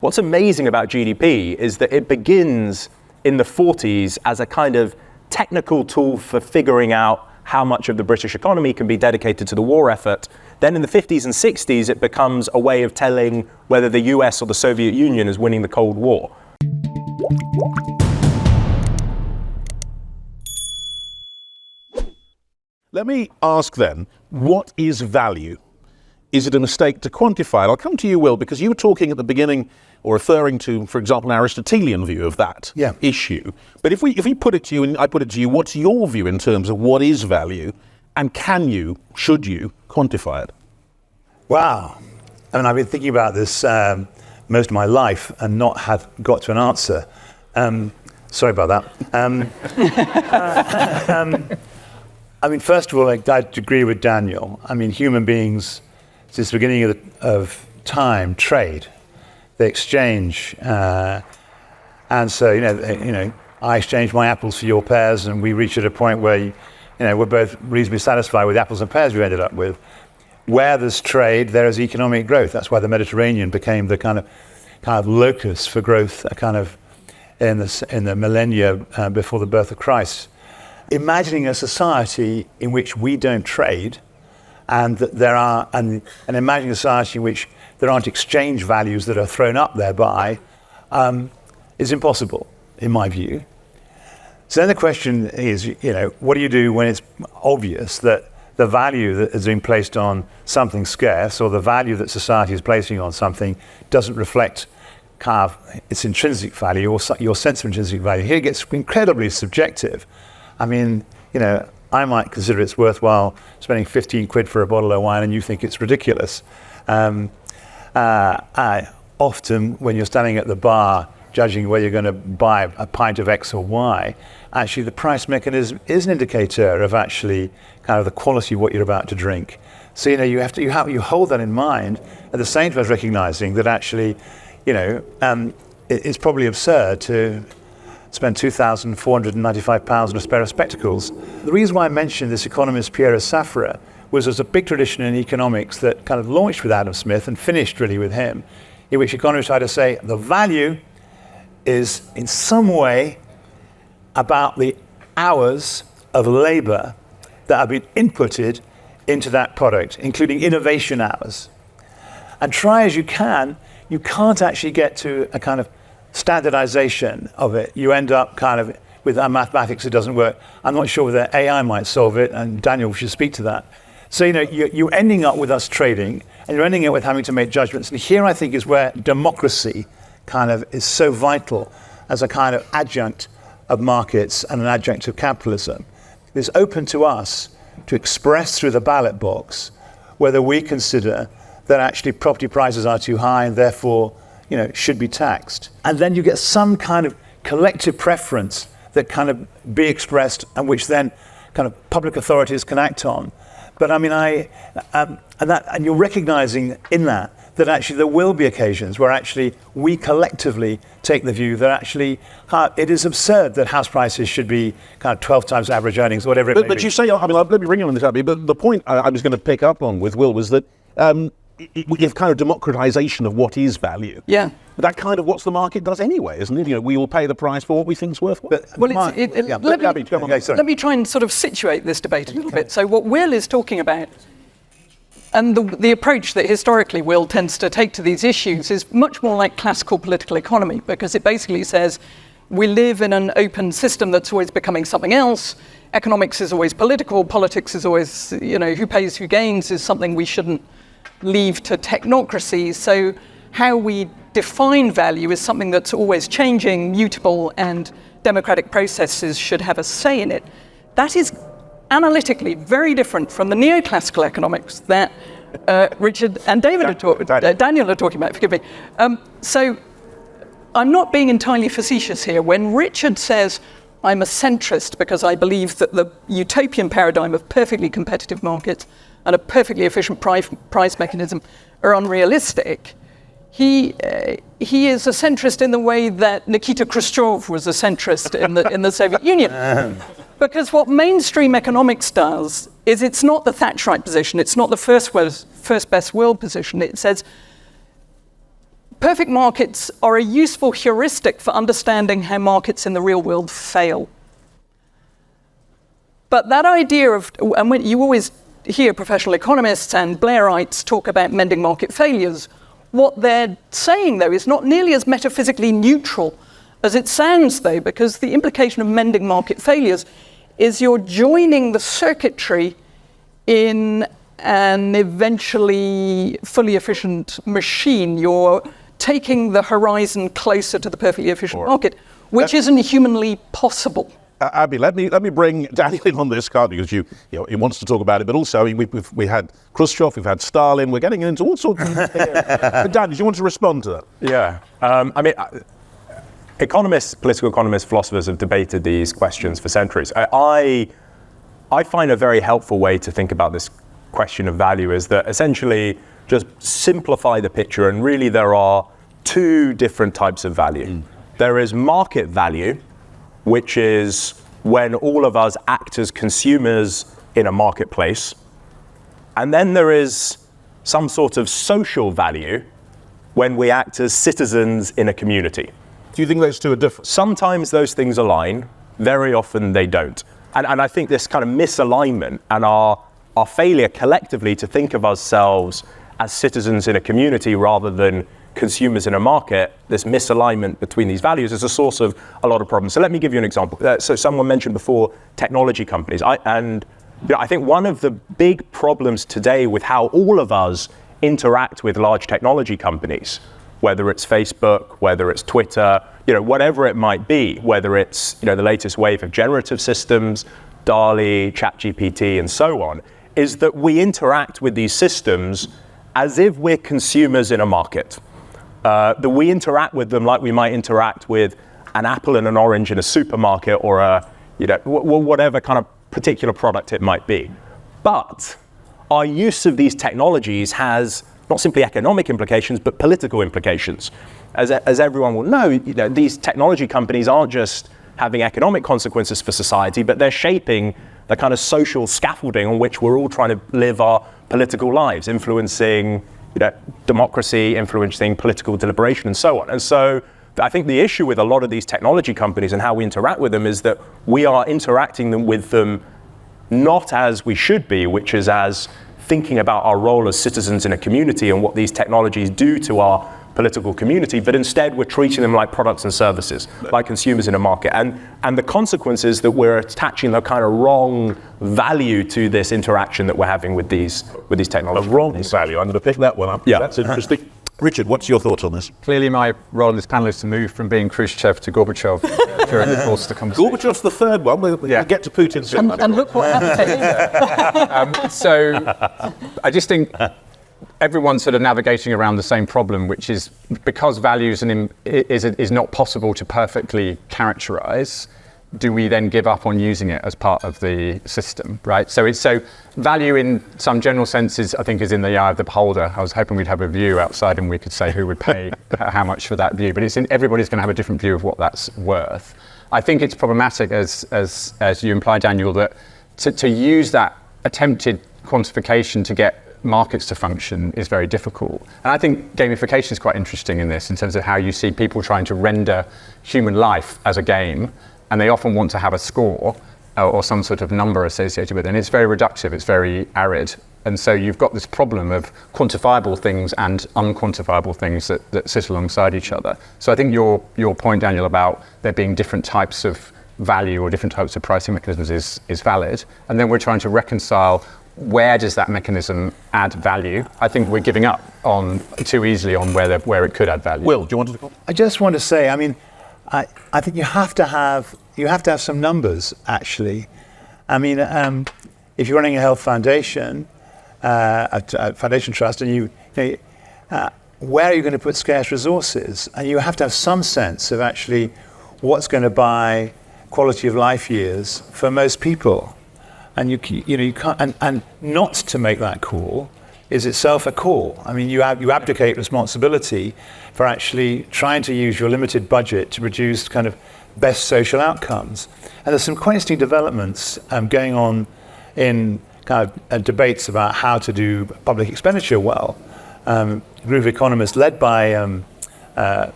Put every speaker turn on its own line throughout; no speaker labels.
What's amazing about GDP is that it begins in the 40s as a kind of technical tool for figuring out how much of the British economy can be dedicated to the war effort. Then in the 50s and 60s, it becomes a way of telling whether the US or the Soviet Union is winning the Cold War.
Let me ask then, what is value? Is it a mistake to quantify it? I'll come to you, Will, because you were talking at the beginning or referring to, for example, an Aristotelian view of that issue. But if we put it to you and I put it to you, what's your view in terms of what is value, and should you quantify it?
Wow. I mean, I've been thinking about this most of my life and not have got to an answer. Sorry about that. I mean, first of all, I'd agree with Daniel. I mean, human beings, since the beginning of time, trade. They exchange, and so I exchange my apples for your pears, and we reach at a point where we're both reasonably satisfied with the apples and pears we ended up with. Where there's trade, there is economic growth. That's why the Mediterranean became the kind of locus for growth, in the millennia before the birth of Christ. Imagining a society in which we don't trade, and imagining a society in which there aren't exchange values that are thrown up thereby, is impossible, in my view. So then the question is, what do you do when it's obvious that the value that is being placed on something scarce, or the value that society is placing on something, doesn't reflect its intrinsic value or your sense of intrinsic value? Here it gets incredibly subjective. I mean, I might consider it's worthwhile spending 15 quid for a bottle of wine, and you think it's ridiculous. Often, when you're standing at the bar, judging whether you're going to buy a pint of X or Y, actually the price mechanism is an indicator of actually kind of the quality of what you're about to drink. So you hold that in mind at the same time as recognizing that actually, it's probably absurd to spend £2,495 on a pair of spectacles. The reason why I mentioned this economist Piero Safra was there's a big tradition in economics that kind of launched with Adam Smith and finished really with him, in which economists try to say the value is in some way about the hours of labor that have been inputted into that product, including innovation hours. And try as you can't actually get to a kind of standardization of it. You end up kind of with mathematics, it doesn't work. I'm not sure whether AI might solve it, and Daniel should speak to that. So you're ending up with us trading, and you're ending up with having to make judgments. And here I think is where democracy kind of is so vital as a kind of adjunct of markets and an adjunct of capitalism. It's open to us to express through the ballot box whether we consider that actually property prices are too high and therefore should be taxed. And then you get some kind of collective preference that kind of be expressed and which then kind of public authorities can act on. But I mean, and you're recognizing in that actually there will be occasions where actually we collectively take the view that actually it is absurd that house prices should be kind of 12 times average earnings, or whatever it may be.
But you say, I mean, let me bring you on this, Abby, but the point I was going to pick up on with Will was that we have kind of democratization of what is value.
Yeah.
But that kind of what's the market does anyway, isn't it? We will pay the price for what we think's worthwhile.
Let me try and sort of situate this debate a little bit. So what Will is talking about, and the approach that historically Will tends to take to these issues, is much more like classical political economy, because it basically says we live in an open system that's always becoming something else. Economics is always political. Politics is always, who pays, who gains is something we shouldn't leave to technocracy. So how we define value is something that's always changing, mutable, and democratic processes should have a say in it. That is analytically very different from the neoclassical economics that Richard and Daniel are talking about, forgive me. So I'm not being entirely facetious here. When Richard says, I'm a centrist because I believe that the utopian paradigm of perfectly competitive markets and a perfectly efficient price mechanism are unrealistic, he is a centrist in the way that Nikita Khrushchev was a centrist in the Soviet Union. Because what mainstream economics does is it's not the Thatcherite position, it's not the first best world position. It says perfect markets are a useful heuristic for understanding how markets in the real world fail. But that idea of, and when you always hear professional economists and Blairites talk about mending market failures, what they're saying, though, is not nearly as metaphysically neutral as it sounds, though, because the implication of mending market failures is you're joining the circuitry in an eventually fully efficient machine. You're taking the horizon closer to the perfectly efficient market, which isn't humanly possible.
Abby, let me bring Daniel in on this, can't you? Because he wants to talk about it, but also we had Khrushchev, we've had Stalin, we're getting into all sorts of But Dan, do you want to respond to that?
Yeah, I mean, economists, political economists, philosophers have debated these questions for centuries. I find a very helpful way to think about this question of value is that essentially just simplify the picture, and really there are two different types of value. There is market value, which is when all of us act as consumers in a marketplace. And then there is some sort of social value when we act as citizens in a community.
Do you think those two are different?
Sometimes those things align, very often they don't. And I think this kind of misalignment and our failure collectively to think of ourselves as citizens in a community rather than consumers in a market, this misalignment between these values is a source of a lot of problems. So let me give you an example. So someone mentioned before technology companies. I think one of the big problems today with how all of us interact with large technology companies, whether it's Facebook, whether it's Twitter, whatever it might be, whether it's the latest wave of generative systems, DALL-E, ChatGPT, and so on, is that we interact with these systems as if we're consumers in a market. That we interact with them like we might interact with an apple and an orange in a supermarket or whatever kind of particular product it might be. But our use of these technologies has not simply economic implications, but political implications. As everyone will know, these technology companies aren't just having economic consequences for society, but they're shaping the kind of social scaffolding on which we're all trying to live our political lives, influencing democracy, influencing political deliberation, and so on. And so I think the issue with a lot of these technology companies and how we interact with them is that we are interacting with them not as we should be, which is as thinking about our role as citizens in a community and what these technologies do to our political community, but instead we're treating them like products and services, like consumers in a market. And the consequence is that we're attaching the kind of wrong value to this interaction that we're having with these technologies.
A wrong value. I'm going to pick that one up.
Yeah.
That's interesting. Richard, what's your thoughts on this?
Clearly my role in this panel is to move from being Khrushchev to Gorbachev during the course of the conversation.
Gorbachev's the third one. We'll get to Putin soon.
And look what happened.
So I just think everyone's sort of navigating around the same problem, which is because values is not possible to perfectly characterize, do we then give up on using it as part of the system, right? So value in some general senses, I think, is in the eye of the beholder. I was hoping we'd have a view outside and we could say who would pay how much for that view, but everybody's going to have a different view of what that's worth. I think it's problematic, as you implied, Daniel, that to use that attempted quantification to get markets to function is very difficult. And I think gamification is quite interesting in this, in terms of how you see people trying to render human life as a game, and they often want to have a score or some sort of number associated with it. And it's very reductive, it's very arid. And so you've got this problem of quantifiable things and unquantifiable things that sit alongside each other. So I think your point, Daniel, about there being different types of value or different types of pricing mechanisms is valid. And then we're trying to reconcile where does that mechanism add value. I think we're giving up on too easily on where it could add value.
Will, do you want to comment?
I just want to say, I think you have to have some numbers, actually. If you're running a health foundation, a foundation trust, and where are you going to put scarce resources? And you have to have some sense of actually what's going to buy quality of life years for most people. And you can't, and not to make that call is itself a call. You abdicate responsibility for actually trying to use your limited budget to produce kind of best social outcomes. And there's some quite interesting developments going on in kind of debates about how to do public expenditure well. A group of economists led by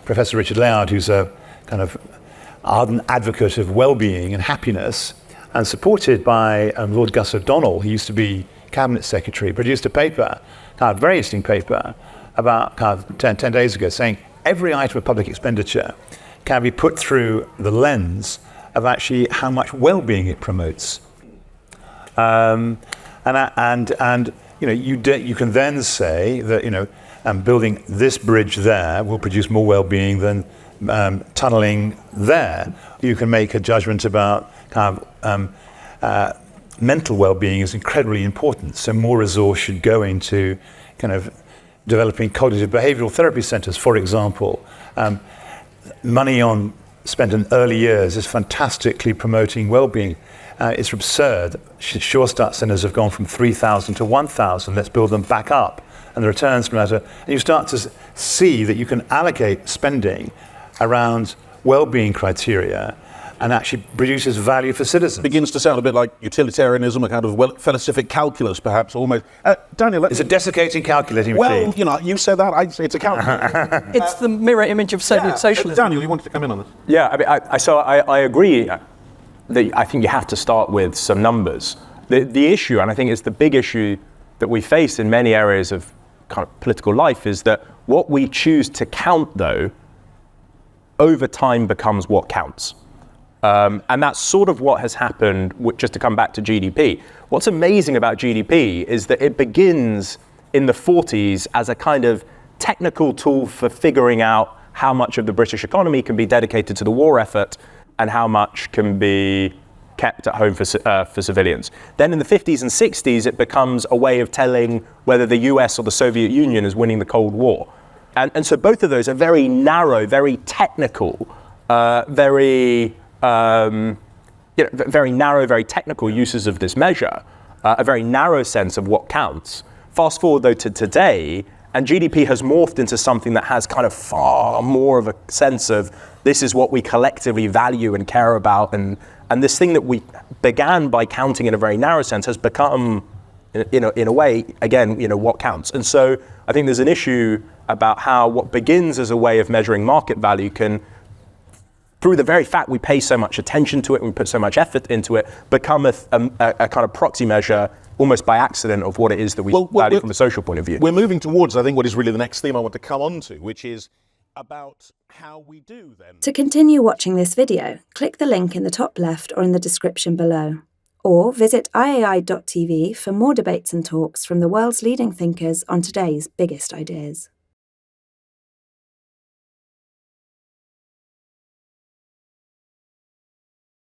Professor Richard Layard, who's a kind of ardent advocate of well-being and happiness, and supported by Lord Gus O'Donnell, who used to be Cabinet Secretary, produced a paper, kind of very interesting paper, about kind of 10 days ago, saying every item of public expenditure can be put through the lens of actually how much well-being it promotes. And you know, you can then say that, you know, building this bridge there will produce more well-being than tunneling there. You can make a judgment about kind of mental well-being is incredibly important, so more resource should go into kind of developing cognitive behavioral therapy centers, for example. Money spent in early years is fantastically promoting well-being. It's absurd. Sure Start centers have gone from 3,000 to 1,000. Let's build them back up. And the returns from that and you start to see that you can allocate spending around well-being criteria and actually produces value for citizens.
Begins to sound a bit like utilitarianism, a kind of philosophic calculus, perhaps, almost. Daniel,
it's a desiccating calculating machine.
Well, you know, you said that, I'd say it's a calculus.
It's the mirror image of Soviet socialism.
Daniel, you wanted to come in on this?
Yeah, I mean, I agree that I think you have to start with some numbers. The issue, and I think it's the big issue that we face in many areas of kind of political life, is that what we choose to count, though, over time becomes what counts. And that's sort of what has happened, just to come back to GDP. What's amazing about GDP is that it begins in the 40s as a kind of technical tool for figuring out how much of the British economy can be dedicated to the war effort and how much can be kept at home for civilians. Then in the 50s and 60s, it becomes a way of telling whether the US or the Soviet Union is winning the Cold War. And so both of those are very narrow, very technical, very narrow, very technical uses of this measure, a very narrow sense of what counts. Fast forward though to today, and GDP has morphed into something that has kind of far more of a sense of this is what we collectively value and care about, and this thing that we began by counting in a very narrow sense has become, in a way, again, you know, what counts. And so I think there's an issue about how what begins as a way of measuring market value can, through the very fact we pay so much attention to it and we put so much effort into it, become a kind of proxy measure almost by accident of what it is that we value from a social point of view.
We're moving towards, I think, what is really the next theme I want to come on to, which is about how we do then.
To continue watching this video, click the link in the top left or in the description below. Or visit iai.tv for more debates and talks from the world's leading thinkers on today's biggest ideas.